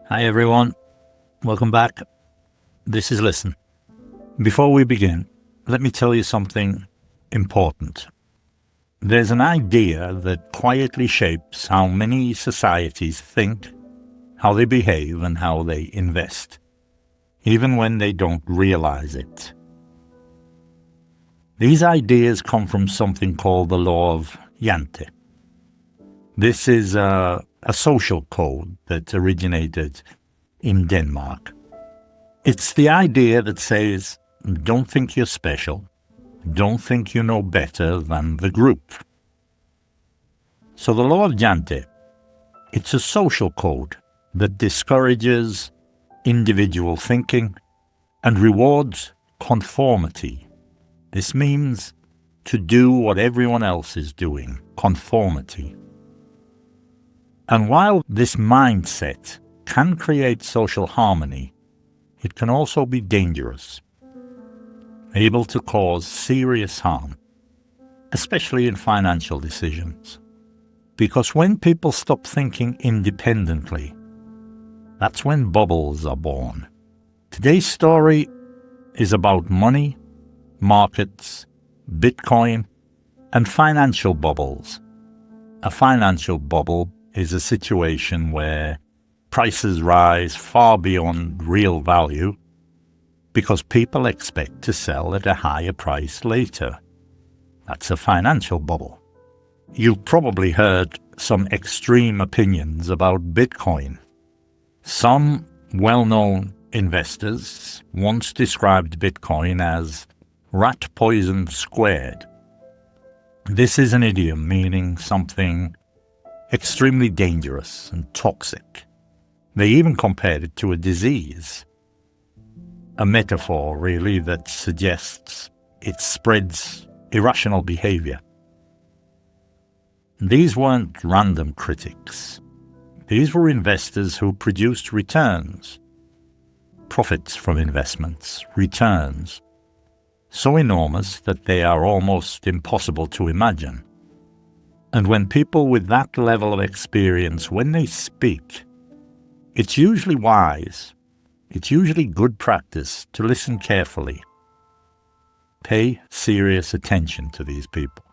Hi everyone, welcome back. This is Listen. Before we begin, let me tell you something important. There's an idea that quietly shapes how many societies think, how they behave, and how they invest, even when they don't realize it. These ideas come from something called the law of Jante. This is a social code that originated in Denmark. It's the idea that says, don't think you're special, don't think you know better than the group. So the law of Jante, it's a social code that discourages individual thinking and rewards conformity. This means to do what everyone else is doing, conformity. And while this mindset can create social harmony, it can also be dangerous, able to cause serious harm, especially in financial decisions. Because when people stop thinking independently, that's when bubbles are born. Today's story is about money, markets, Bitcoin, and financial bubbles. A financial bubble is a situation where prices rise far beyond real value because people expect to sell at a higher price later. That's a financial bubble. You've probably heard some extreme opinions about Bitcoin. Some well-known investors once described Bitcoin as rat poison squared. This is an idiom meaning something extremely dangerous and toxic. They even compared it to a disease. A metaphor, really, that suggests it spreads irrational behavior. These weren't random critics. These were investors who produced returns, profits from investments, returns, so enormous that they are almost impossible to imagine. And when people with that level of experience, when they speak, it's usually wise, it's usually good practice to listen carefully. Pay serious attention to these people.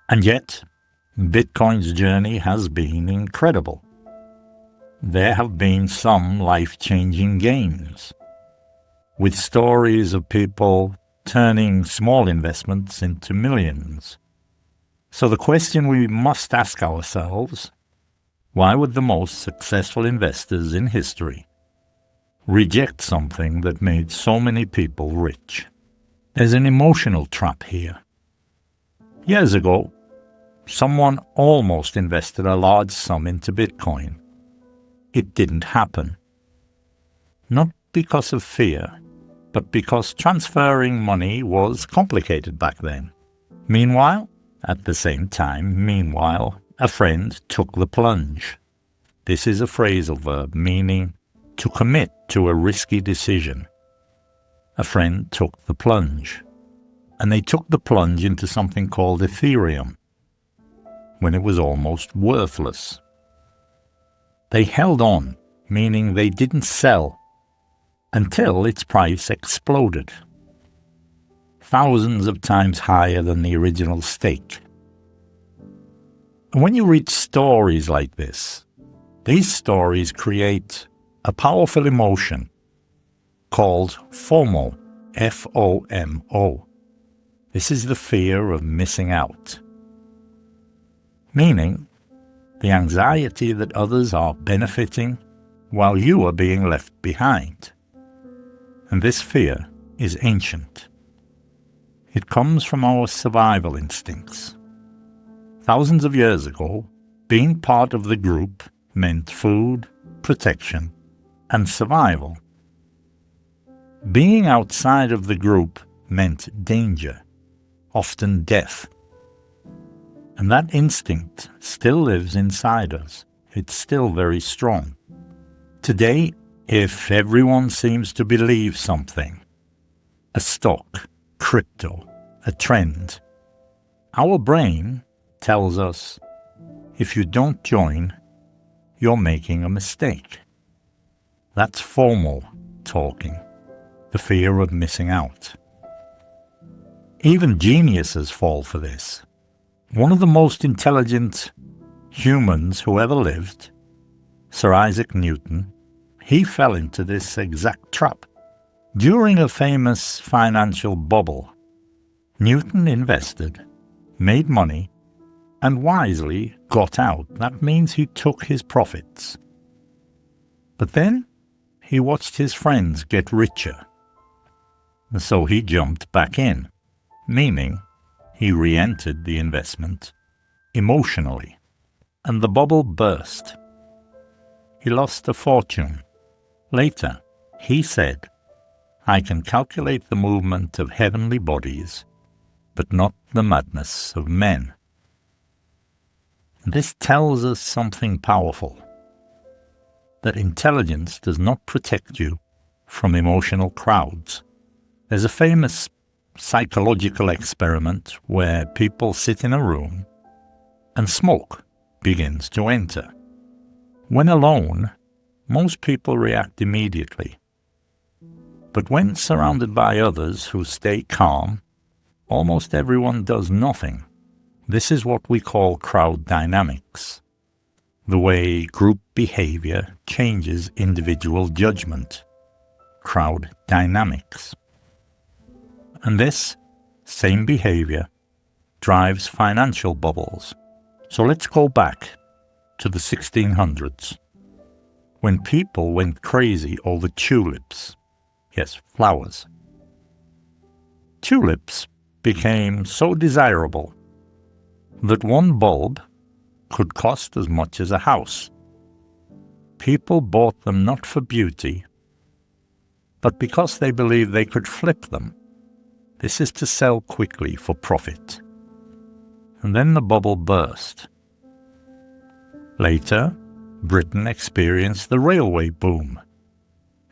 And yet, Bitcoin's journey has been incredible. There have been some life-changing gains, with stories of people turning small investments into millions. So the question we must ask ourselves, why would the most successful investors in history reject something that made so many people rich? There's an emotional trap here. Years ago, someone almost invested a large sum into Bitcoin. It didn't happen. Not because of fear, but because transferring money was complicated back then. Meanwhile, at the same time, a friend took the plunge. This is a phrasal verb meaning to commit to a risky decision. A friend took the plunge, and they took the plunge into something called Ethereum, when it was almost worthless. They held on, meaning they didn't sell, until its price exploded, thousands of times higher than the original stake. And when you read stories like this, these stories create a powerful emotion called FOMO, F-O-M-O. This is the fear of missing out, meaning the anxiety that others are benefiting while you are being left behind. And this fear is ancient. It comes from our survival instincts. Thousands of years ago, being part of the group meant food, protection, and survival. Being outside of the group meant danger, often death. And that instinct still lives inside us. It's still very strong. Today, if everyone seems to believe something, a stock, crypto, a trend, our brain tells us, if you don't join, you're making a mistake. That's FOMO talking, the fear of missing out. Even geniuses fall for this. One of the most intelligent humans who ever lived, Sir Isaac Newton, he fell into this exact trap. During a famous financial bubble, Newton invested, made money, and wisely got out. That means he took his profits. But then he watched his friends get richer, and so he jumped back in, meaning he re-entered the investment emotionally, and the bubble burst. He lost a fortune. Later, he said, "I can calculate the movement of heavenly bodies, but not the madness of men." This tells us something powerful, that intelligence does not protect you from emotional crowds. There's a famous psychological experiment where people sit in a room and smoke begins to enter. When alone, most people react immediately. But when surrounded by others who stay calm, almost everyone does nothing. This is what we call crowd dynamics, the way group behavior changes individual judgment. Crowd dynamics. And this same behavior drives financial bubbles. So let's go back to the 1600s, when people went crazy over tulips. Yes, flowers. Tulips became so desirable that one bulb could cost as much as a house. People bought them not for beauty, but because they believed they could flip them. This is to sell quickly for profit. And then the bubble burst. Later, Britain experienced the railway boom.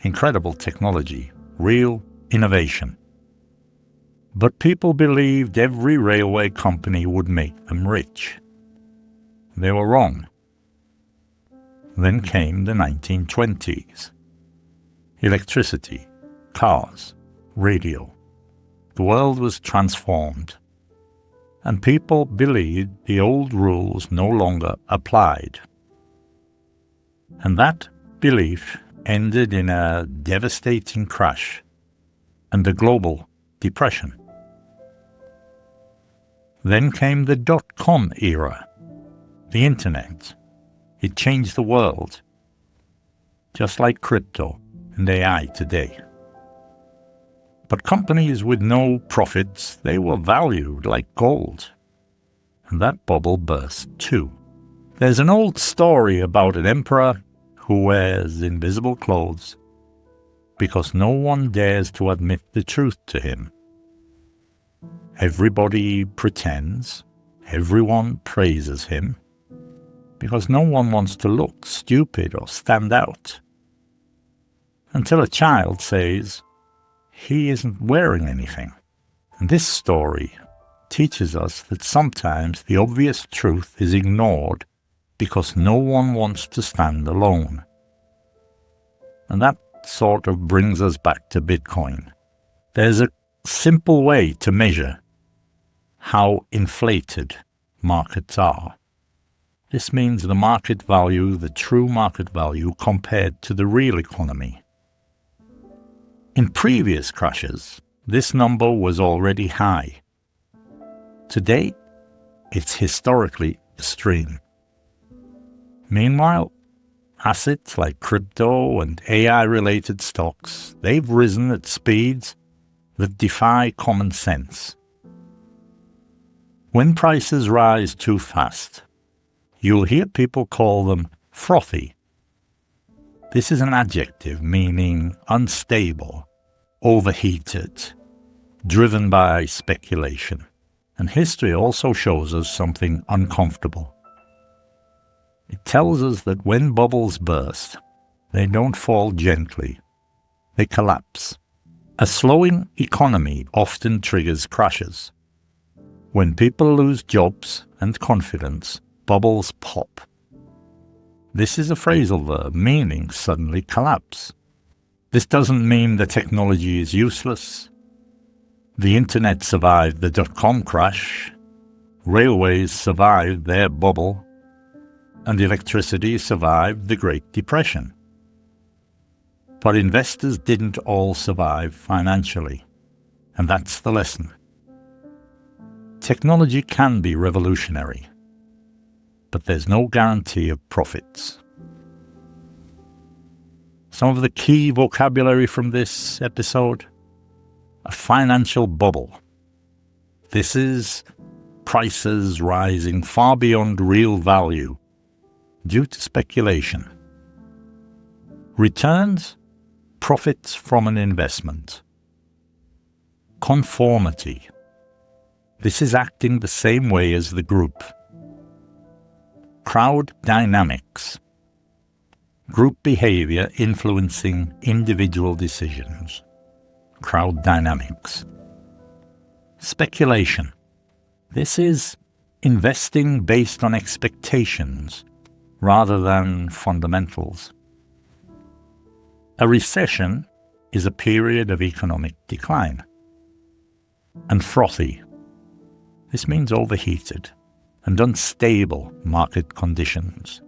Incredible technology, real innovation. But people believed every railway company would make them rich. They were wrong. Then came the 1920s. Electricity, cars, radio. The world was transformed, and people believed the old rules no longer applied. And that belief ended in a devastating crash and a global depression. Then came the dot-com era, the internet. It changed the world, just like crypto and AI today. But companies with no profits, they were valued like gold. And that bubble burst too. There's an old story about an emperor who wears invisible clothes because no one dares to admit the truth to him. Everybody pretends, everyone praises him, because no one wants to look stupid or stand out. Until a child says, he isn't wearing anything. And this story teaches us that sometimes the obvious truth is ignored because no one wants to stand alone. And that sort of brings us back to Bitcoin. There's a simple way to measure how inflated markets are. This means the market value, the true market value, compared to the real economy. In previous crashes, this number was already high. Today, it's historically extreme. Meanwhile, assets like crypto and AI-related stocks, they've risen at speeds that defy common sense. When prices rise too fast, you'll hear people call them frothy. This is an adjective meaning unstable, overheated, driven by speculation. And history also shows us something uncomfortable. It tells us that when bubbles burst, they don't fall gently, they collapse. A slowing economy often triggers crashes. When people lose jobs and confidence, bubbles pop. This is a phrasal verb meaning suddenly collapse. This doesn't mean the technology is useless. The internet survived the dot-com crash, railways survived their bubble, and electricity survived the Great Depression. But investors didn't all survive financially, and that's the lesson. Technology can be revolutionary, but there's no guarantee of profits. Some of the key vocabulary from this episode: a financial bubble. This is prices rising far beyond real value due to speculation. Returns, profits from an investment. Conformity. This is acting the same way as the group. Crowd dynamics. Group behavior influencing individual decisions. Crowd dynamics. Speculation. This is investing based on expectations rather than fundamentals. A recession is a period of economic decline. And frothy. This means overheated and unstable market conditions.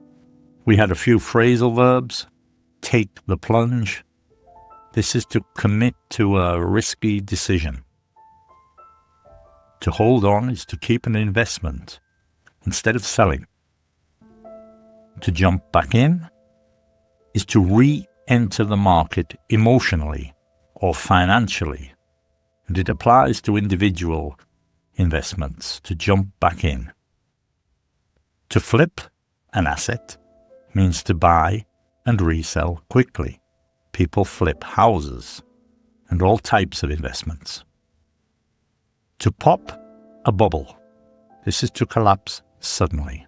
We had a few phrasal verbs. Take the plunge. This is to commit to a risky decision. To hold on is to keep an investment instead of selling. To jump back in is to re-enter the market emotionally or financially, and it applies to individual investments, to jump back in. To flip an asset means to buy and resell quickly. People flip houses and all types of investments. To pop a bubble. This is to collapse suddenly.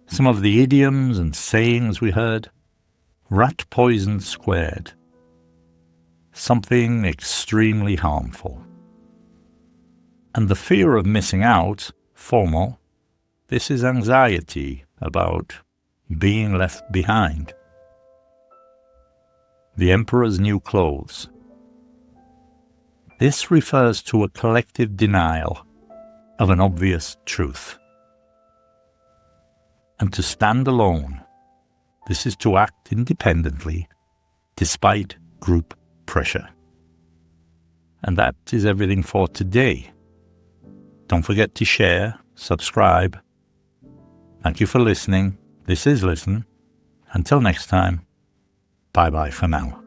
Some of the idioms and sayings we heard: rat poison squared. Something extremely harmful. And the fear of missing out, FOMO, this is anxiety about being left behind. The emperor's new clothes. This refers to a collective denial of an obvious truth. And to stand alone. This is to act independently despite group pressure. And that is everything for today. Don't forget to share, subscribe. Thank you for listening. This is Listen. Until next time, bye-bye for now.